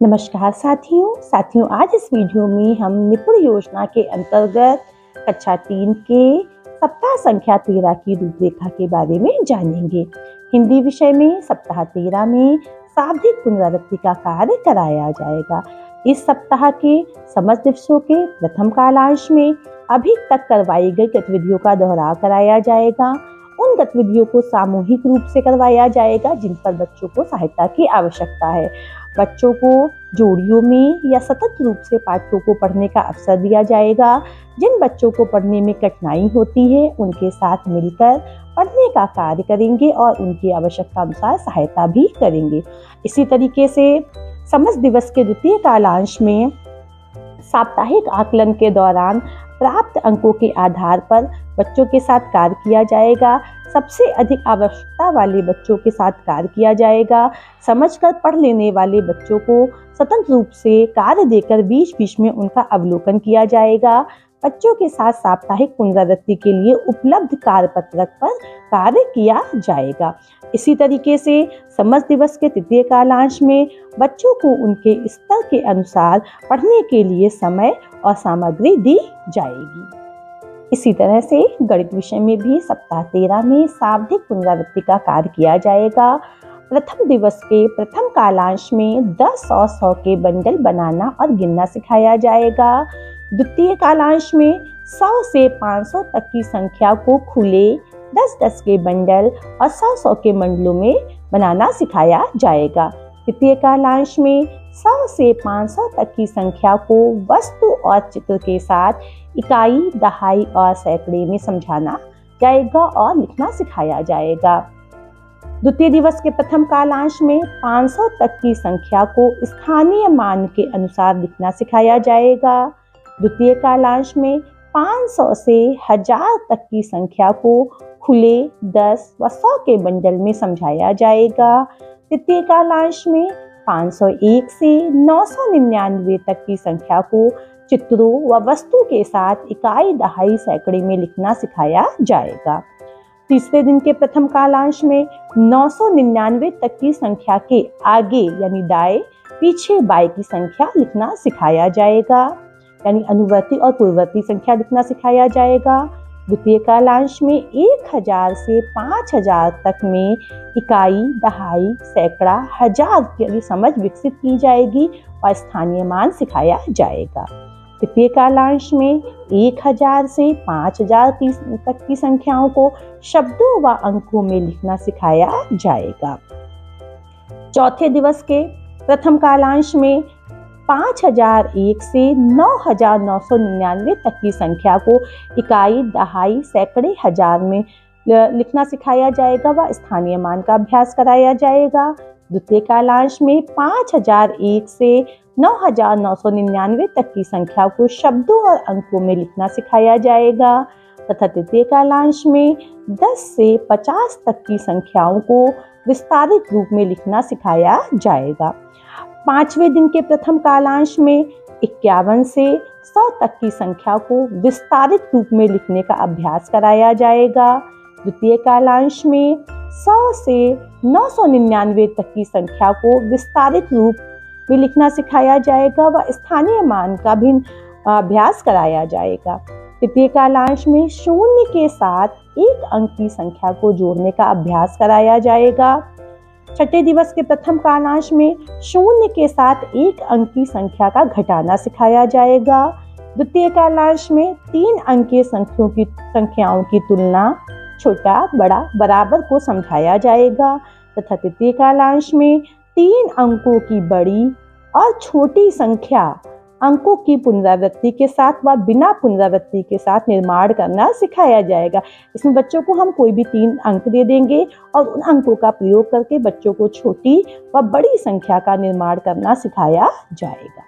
नमस्कार साथियों आज इस वीडियो में हम निपुण योजना के अंतर्गत कक्षा 3 के सप्ताह संख्या 13 की रूपरेखा के बारे में जानेंगे। हिंदी विषय में सप्ताह 13 में शाब्दिक पुनरावृत्ति का कार्य कराया जाएगा। इस सप्ताह के समस्त दिवसों के प्रथम कालांश में अभी तक करवाई गई गतिविधियों का दोहराव कराया जाएगा। उन गतिविधियों को सामूहिक रूप से करवाया जाएगा जिन पर बच्चों को सहायता की आवश्यकता है। बच्चों को जोड़ियों में या सतत रूप से पाठों को पढ़ने का अवसर दिया जाएगा। जिन बच्चों को पढ़ने में कठिनाई होती है उनके साथ मिलकर पढ़ने का कार्य करेंगे और उनकी आवश्यकता अनुसार सहायता भी करेंगे। इसी तरीके से समस्त दिवस के द्वितीय कालांश में साप्ताहिक आकलन के दौरान प्राप्त अंकों के आधार पर बच्चों के साथ कार्य किया जाएगा। सबसे अधिक आवश्यकता वाले बच्चों के साथ कार्य किया जाएगा। समझकर पढ़ लेने वाले बच्चों को स्वतंत्र रूप से कार्य देकर बीच बीच में उनका अवलोकन किया जाएगा। बच्चों के साथ साप्ताहिक पुनरावृत्ति के लिए उपलब्ध कार्यपत्रक पर कार्य किया जाएगा। इसी तरीके से समस्त दिवस के तृतीय कालांश में बच्चों को उनके स्तर के अनुसार पढ़ने के लिए समय और सामग्री दी जाएगी। इसी तरह से गणित विषय में भी सप्ताह 13 में शाब्दिक पुनरावृत्ति का कार्य किया जाएगा। प्रथम दिवस के प्रथम कालांश में 10 और 100 के बंडल बनाना और गिनना सिखाया जाएगा। द्वितीय कालांश में 100 से 500 तक की संख्या को खुले 10-10 के बंडल और 100-100 के मंडलों में बनाना सिखाया जाएगा। तृतीय कालांश में 100 से 500 तक की संख्या को वस्तु और चित्र के साथ इकाई, दहाई और सैकड़े में समझाना जाएगा और लिखना सिखाया जाएगा। द्वितीय दिवस के प्रथम कालांश में 500 तक की संख्या को स्थानीय मान के अनुसार लिखना सिखाया जाएगा। द्वितीय कालांश में 500 से 1000 तक की संख्या को खुले 10 व 100 के बंडल में समझाया जाएगा। तृतीय कालांश में 501 से 999 तक की संख्या को चित्रों व वस्तु के साथ इकाई, दहाई, सैकड़े में लिखना सिखाया जाएगा। तीसरे दिन के प्रथम कालांश में 999 तक की संख्या के आगे यानी दाएं, पीछे बाएं की संख्या लिखना सिखाया जाएगा, यानी अनुवर्ती और पूर्ववर्ती संख्या लिखना सिखाया जाएगा। द्वितीय कालांश में 1000 से 5000 तक में इकाई, दहाई, सैकड़ा, हजार की समझ विकसित की जाएगी और स्थानीय मान सिखाया जाएगा। तृतीय कालांश में 1000 से 5000 तक की संख्याओं को शब्दों व अंकों में लिखना सिखाया जाएगा। चौथे दिवस के प्रथम कालांश में 5001 से 9999 तक की संख्या को इकाई, दहाई, सैकड़े, हजार में लिखना सिखाया जाएगा व स्थानीय मान का अभ्यास कराया जाएगा। द्वितीय कालांश में 5001 से 9999 तक की संख्या को शब्दों और अंकों में लिखना सिखाया जाएगा तथा तृतीय कालांश में 10 से 50 तक की संख्याओं को विस्तारित रूप में लिखना सिखाया जाएगा। पांचवें दिन के प्रथम कालांश में 51 से 100 तक की संख्या को विस्तारित रूप में लिखने का अभ्यास कराया जाएगा। द्वितीय कालांश में 100 से 999 तक की संख्या को विस्तारित रूप में लिखना सिखाया जाएगा व स्थानीय मान का भी अभ्यास कराया जाएगा। तृतीय कालांश में 0 के साथ 1 अंक की संख्या को जोड़ने का अभ्यास कराया जाएगा। छठे दिवस के प्रथम कालांश में 0 के साथ 1 अंक की संख्या का घटाना सिखाया जाएगा। द्वितीय कालांश में 3 अंकीय संख्याओं की तुलना, छोटा, बड़ा, बराबर को समझाया जाएगा तथा तृतीय कालांश में 3 अंकों की बड़ी और छोटी संख्या अंकों की पुनरावृत्ति के साथ व बिना पुनरावृत्ति के साथ निर्माण करना सिखाया जाएगा। इसमें बच्चों को हम कोई भी 3 अंक दे देंगे और उन अंकों का प्रयोग करके बच्चों को छोटी व बड़ी संख्या का निर्माण करना सिखाया जाएगा।